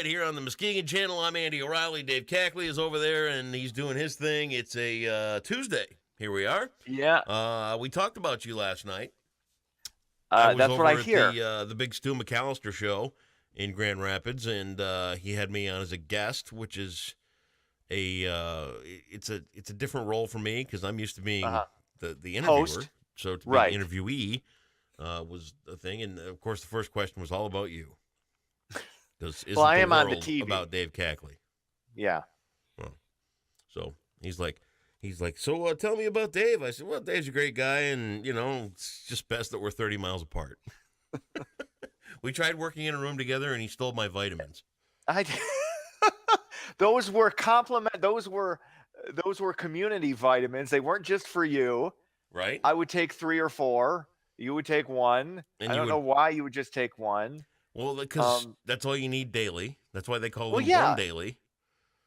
here on the Muskegon Channel. I'm Andy O'Reilly. Dave Cackley is over there, and he's doing his thing. It's a Tuesday. Here we are. Yeah. We talked about you last night. That's what I hear. At the big Stu McCallister show in Grand Rapids, and he had me on as a guest, which is it's a different role for me because I'm used to being the interviewer. Host. So to be Right. an interviewee was a thing, and of course the first question was all about you. Well, I am on the TV. About Dave Cackley. Yeah. Well, so he's like, so tell me about Dave. I said, well, Dave's a great guy, and it's just best that we're 30 miles apart. We tried working in a room together, and he stole my vitamins. Those were Those were community vitamins. They weren't just for you. Right. I would take 3 or 4. You would take 1. And I don't know why you would just take 1. Well, because that's all you need daily. That's why they call them yeah. one daily.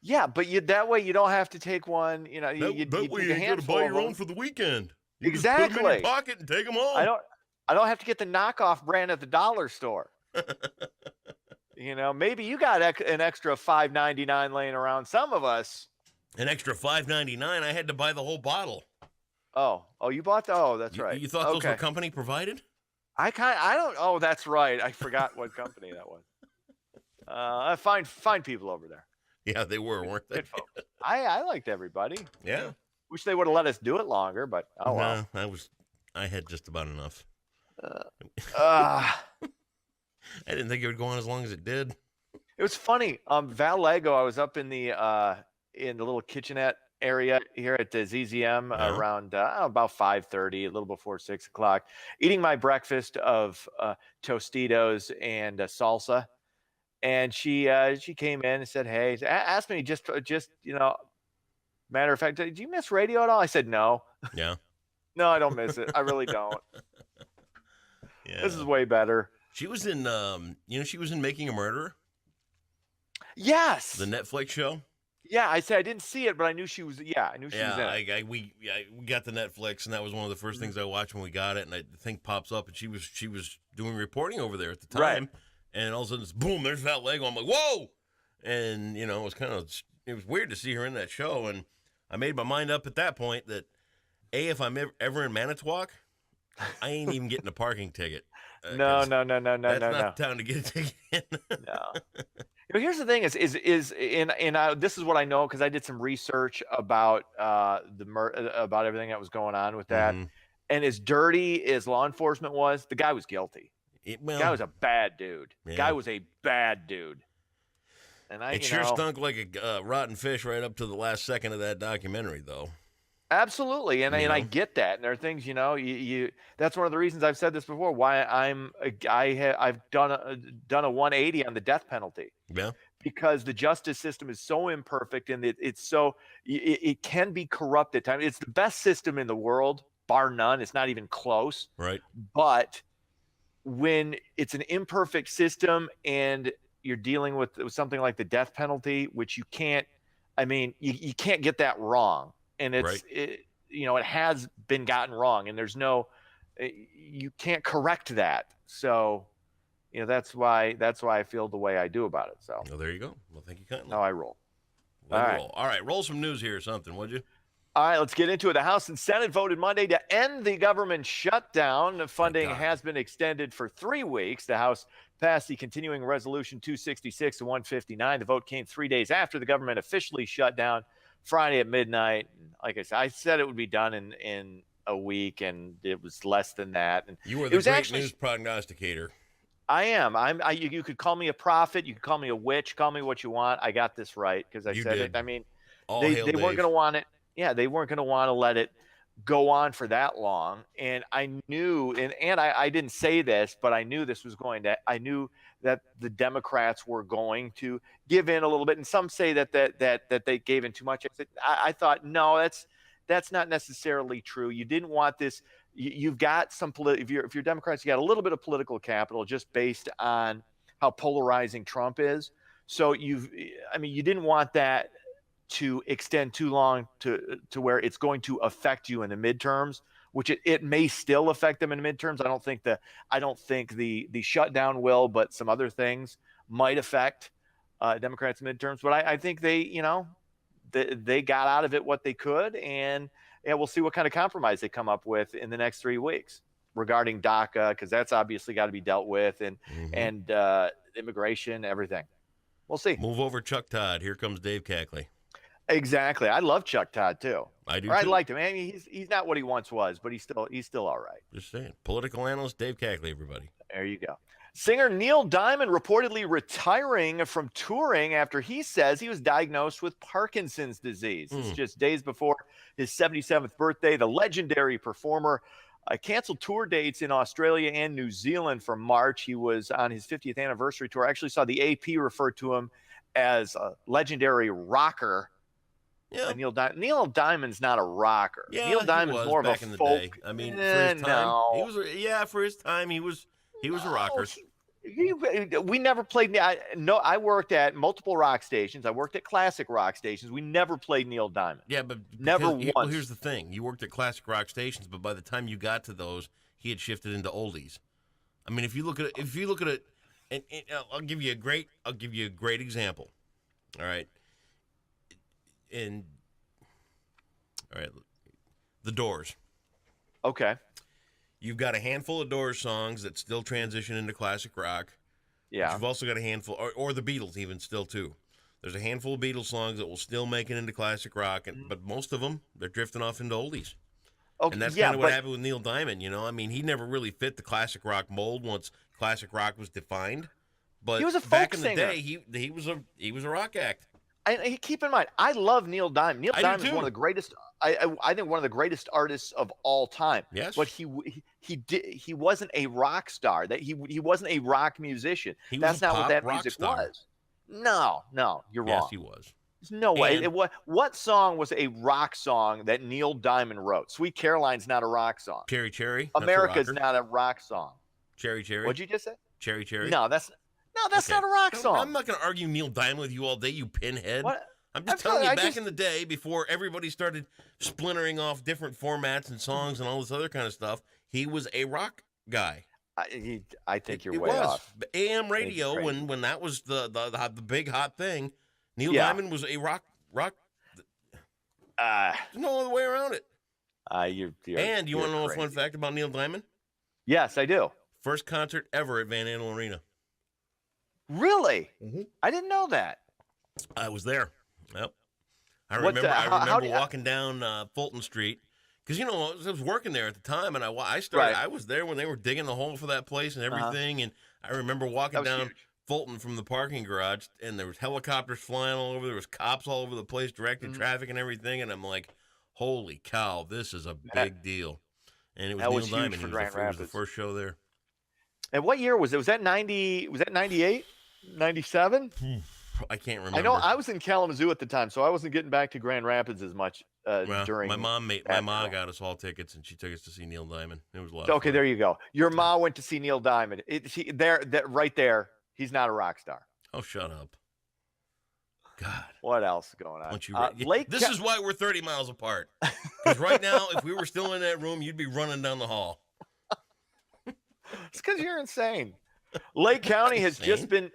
Yeah, but that way you don't have to take one. That way you ain't got to buy your own for the weekend. You exactly. Just put them in your pocket and take them home. I don't have to get the knockoff brand at the dollar store. Maybe you got an extra $5.99 laying around. Some of us. An extra $5.99. I had to buy the whole bottle. Oh, you bought the? Oh, that's right. You thought those were company provided? I don't. Oh, that's right. I forgot what company that was. Fine people over there. Yeah, they were, weren't they? Good folks. I liked everybody. Yeah. Wish they would have let us do it longer, but oh well. I had just about enough. I didn't think it would go on as long as it did. It was funny. Val Lego, I was up in the little kitchenette area here at the ZZM around about 5:30, a little before 6 o'clock, eating my breakfast of Tostitos and salsa. And she came in and said, "Hey," asked me just matter of fact, "Do you miss radio at all?" I said, "No." Yeah. No, I don't miss it. I really don't. Yeah. This is way better. She was in she was in Making a Murderer. Yes. The Netflix show. Yeah, I said I didn't see it, but I knew she was. Yeah, I knew she was in it. We got the Netflix, and that was one of the first things I watched when we got it. And the thing pops up, and she was doing reporting over there at the time, right. And all of a sudden, boom! There's Val Lego. I'm like, whoa! And it was weird to see her in that show. And I made my mind up at that point that if I'm ever in Manitowoc, I ain't even getting a parking ticket. No. That's not the town to get a ticket in. No. Here's the thing: is this is what I know because I did some research about about everything that was going on with that. Mm-hmm. And as dirty as law enforcement was, the guy was guilty. The guy was a bad dude. Yeah. Guy was a bad dude. And it sure stunk like a rotten fish right up to the last second of that documentary, though. Absolutely, and I get that. And there are things, you that's one of the reasons I've said this before. Why I've done a 180 on the death penalty. Yeah, because the justice system is so imperfect, and it can be corrupt at times. It's the best system in the world, bar none. It's not even close. Right. But when it's an imperfect system and you're dealing with something like the death penalty, which you can't get that wrong. And it has been gotten wrong, and you can't correct that. So, that's why I feel the way I do about it. So, well, there you go. Well, thank you kindly. How I roll. All right, roll some news here or something, would you? All right, let's get into it. The House and Senate voted Monday to end the government shutdown. The funding has been extended for 3 weeks. The House passed the continuing resolution 266 to 159. The vote came 3 days after the government officially shut down Friday at midnight. Like I said it would be done in a week, and it was less than that. And you were the great news prognosticator. I am. You could call me a prophet. You could call me a witch. Call me what you want. I got this right because I said it. I mean, they weren't going to want it. Yeah, they weren't going to want to let it go on for that long. And I knew, and I didn't say this, but I knew this was I knew that the Democrats were going to give in a little bit. And some say that they gave in too much. I thought, no, that's not necessarily true. You didn't want this. You've got some if you're Democrats, you got a little bit of political capital just based on how polarizing Trump is. So you didn't want that to extend too long to where it's going to affect you in the midterms, which it may still affect them in the midterms. I don't think the shutdown will, but some other things might affect Democrats midterms. But I think they got out of it what they could, and we'll see what kind of compromise they come up with in the next 3 weeks regarding DACA, because that's obviously got to be dealt with, and immigration, everything. We'll see. Move over, Chuck Todd. Here comes Dave Cackley. Exactly. I love Chuck Todd too. I do. I liked him. I mean, he's not what he once was, but he's still all right. Just saying. Political analyst Dave Cackley, everybody. There you go. Singer Neil Diamond reportedly retiring from touring after he says he was diagnosed with Parkinson's disease. It's just days before his 77th birthday. The legendary performer canceled tour dates in Australia and New Zealand for March. He was on his 50th anniversary tour. I actually saw the AP refer to him as a legendary rocker. Yeah. Neil Diamond's not a rocker. Yeah, Neil Diamond's more of a folk. Day. I mean, for his time, for his time, he was a rocker. We never played. I worked at multiple rock stations. I worked at classic rock stations. We never played Neil Diamond. Yeah, but never once. Well, here's the thing: you worked at classic rock stations, but by the time you got to those, he had shifted into oldies. I mean, if you look at it, and I'll give you a great example. All right. The Doors. Okay. You've got a handful of Doors songs that still transition into classic rock. Yeah. But you've also got a handful, or the Beatles even still too. There's a handful of Beatles songs that will still make it into classic rock, but most of them, they're drifting off into oldies. Okay, and that's kind of what happened with Neil Diamond. I mean, he never really fit the classic rock mold once classic rock was definined. But he was a folk back in singer. the day, he was a rock act. Keep in mind, I love Neil Diamond. Neil Diamond is one of the greatest. I think one of the greatest artists of all time. Yes. But he wasn't a rock star. That he wasn't a rock musician. That's not what that music was. No, you're wrong. Yes, he was. There's no way. What song was a rock song that Neil Diamond wrote? Sweet Caroline's not a rock song. Cherry Cherry. America's not a rock song. Cherry Cherry. What'd you just say? Cherry Cherry. No, that's not a rock song. I'm not going to argue Neil Diamond with you all day, you pinhead. What? I'm just telling you, back in the day, before everybody started splintering off different formats and songs and all this other kind of stuff, he was a rock guy. I think you're way off. AM radio, when that was the big hot thing, Neil Diamond was a rock. There's no other way around it. You want to know a fun fact about Neil Diamond? Yes, I do. First concert ever at Van Andel Arena. Really? Mm-hmm. I didn't know that. I was there. Yep. I remember walking down Fulton Street because I was working there at the time, and I started. Right. I was there when they were digging the hole for that place and everything, and I remember walking down Fulton from the parking garage, and there was helicopters flying all over. There was cops all over the place directing traffic and everything, and I'm like, "Holy cow, this is a big deal!" And it was Neil Diamond. It was the first show there. And what year was it? Was that 90? Was that 98? 97? I can't remember. I know I was in Kalamazoo at the time, so I wasn't getting back to Grand Rapids as much during. My mom got us all tickets, and she took us to see Neil Diamond. It was a lot. Okay, there you go. Your mom went to see Neil Diamond. Right there. He's not a rock star. Oh, shut up. God. What else is going on? This is why we're 30 miles apart. Because right now, if we were still in that room, you'd be running down the hall. It's because you're insane. Lake County has just been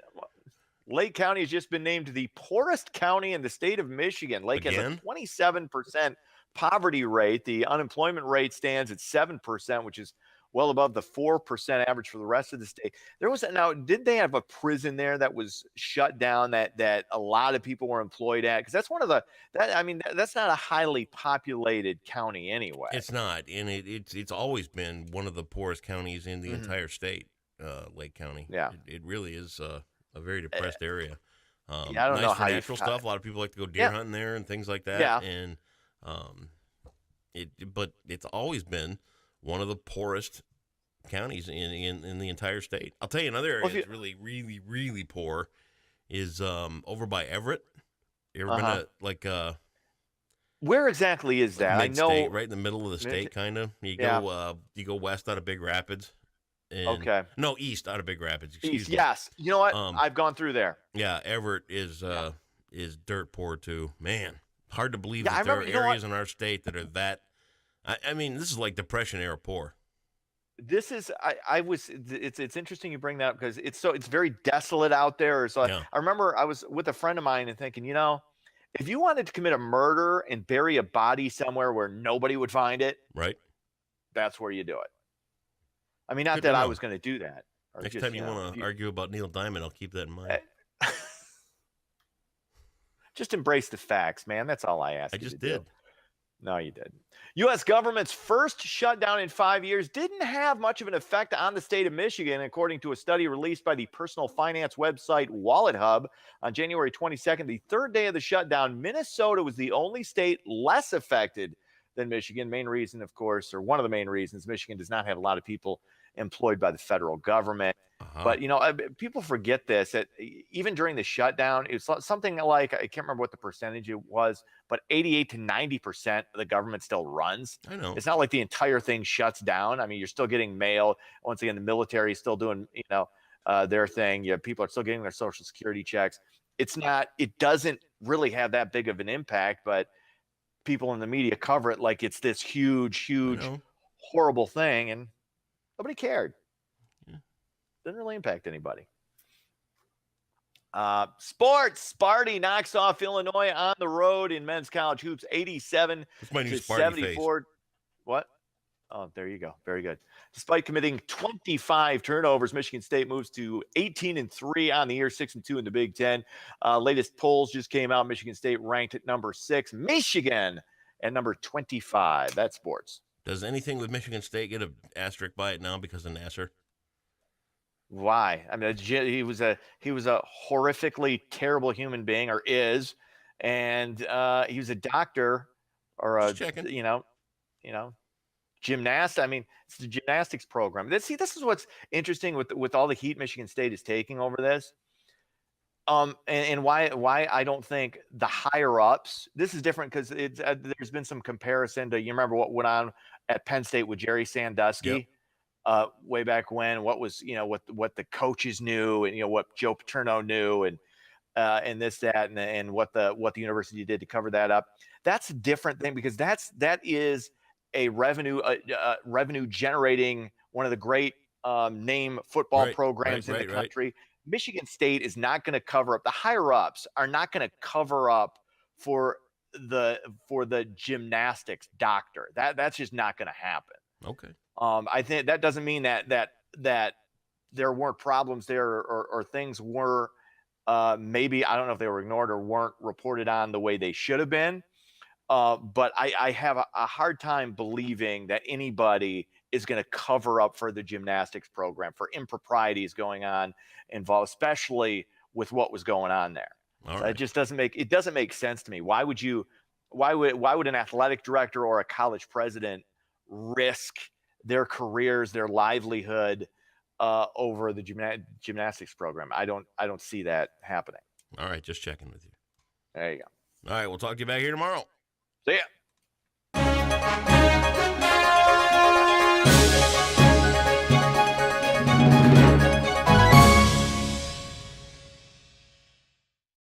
named the poorest county in the state of Michigan. Lake has a 27% poverty rate. The unemployment rate stands at 7%, which is well above the 4% average for the rest of the state. Did they have a prison there that was shut down that a lot of people were employed at? Because that's that's not a highly populated county anyway. It's not, and it's always been one of the poorest counties in the entire state, Lake County. Yeah, it really is a very depressed area. I don't know how natural stuff. A lot of people like to go deer hunting there and things like that. Yeah, and but it's always been one of the poorest counties in the entire state. I'll tell you another area that's really, really, really poor is over by Everett. You ever been to where exactly is that? I know right in the middle of the state, kind of. You go west out of Big Rapids. No, east out of Big Rapids. Excuse me. Yes. You know what? I've gone through there. Yeah, Everett is dirt poor too. Man, hard to believe that there are areas in our state that are that. I mean, this is like Depression era poor. This is it's interesting you bring that up because it's very desolate out there. So I remember I was with a friend of mine and thinking, if you wanted to commit a murder and bury a body somewhere where nobody would find it, right, that's where you do it. I mean, not that I was going to do that. Next time you want to argue about Neil Diamond, I'll keep that in mind. Just embrace the facts, man. That's all I ask. I just did. No, you didn't. U.S. government's first shutdown in 5 years didn't have much of an effect on the state of Michigan, according to a study released by the personal finance website Wallet Hub on January 22nd. The third day of the shutdown, Minnesota was the only state less affected than Michigan. Main reason, of course, or one of the main reasons, Michigan does not have a lot of people employed by the federal government. But, people forget this, that even during the shutdown, it was something like, I can't remember what the percentage it was, but 88 to 90% of the government still runs. I know. It's not like the entire thing shuts down. I mean, you're still getting mail. Once again, the military is still doing, their thing. People are still getting their Social Security checks. It doesn't really have that big of an impact, but people in the media cover it like it's this huge, horrible thing, and nobody cared. Didn't really impact anybody. Sports. Sparty knocks off Illinois on the road in men's college hoops, 87 to 74. What? Oh, there you go. Very good. Despite committing 25 turnovers, Michigan State moves to 18-3 on the year, 6-2 in the Big Ten. Latest polls just came out. Michigan State ranked at number 6. Michigan at number 25. That's sports. Does anything with Michigan State get an asterisk by it now because of Nassar? Why? I mean, he was a horrifically terrible human being, or is, and he was a doctor or gymnast. I mean, it's the gymnastics program. This is what's interesting with all the heat Michigan State is taking over this. And why I don't think the higher ups. This is different because there's been some comparison to, you remember what went on at Penn State with Jerry Sandusky. Yep. Way back when, what was, what the coaches knew, and, what Joe Paterno knew, and this, that, and what the university did to cover that up. That's a different thing, because that is a revenue generating, one of the great name football programs in the country. Right. Michigan State is not going to cover up. The higher ups are not going to cover up for the gymnastics doctor. That's just not going to happen. Okay. I think that doesn't mean that there weren't problems there, or things were maybe, I don't know if they were ignored or weren't reported on the way they should have been. But I have a hard time believing that anybody is going to cover up for the gymnastics program for improprieties going on involved, especially with what was going on there. So it just doesn't make sense to me. Why would an athletic director or a college president risk their careers, their livelihood over the gymnastics program? I don't see that happening. All right, just checking with you. There you go. All right, we'll talk to you back here tomorrow. See ya.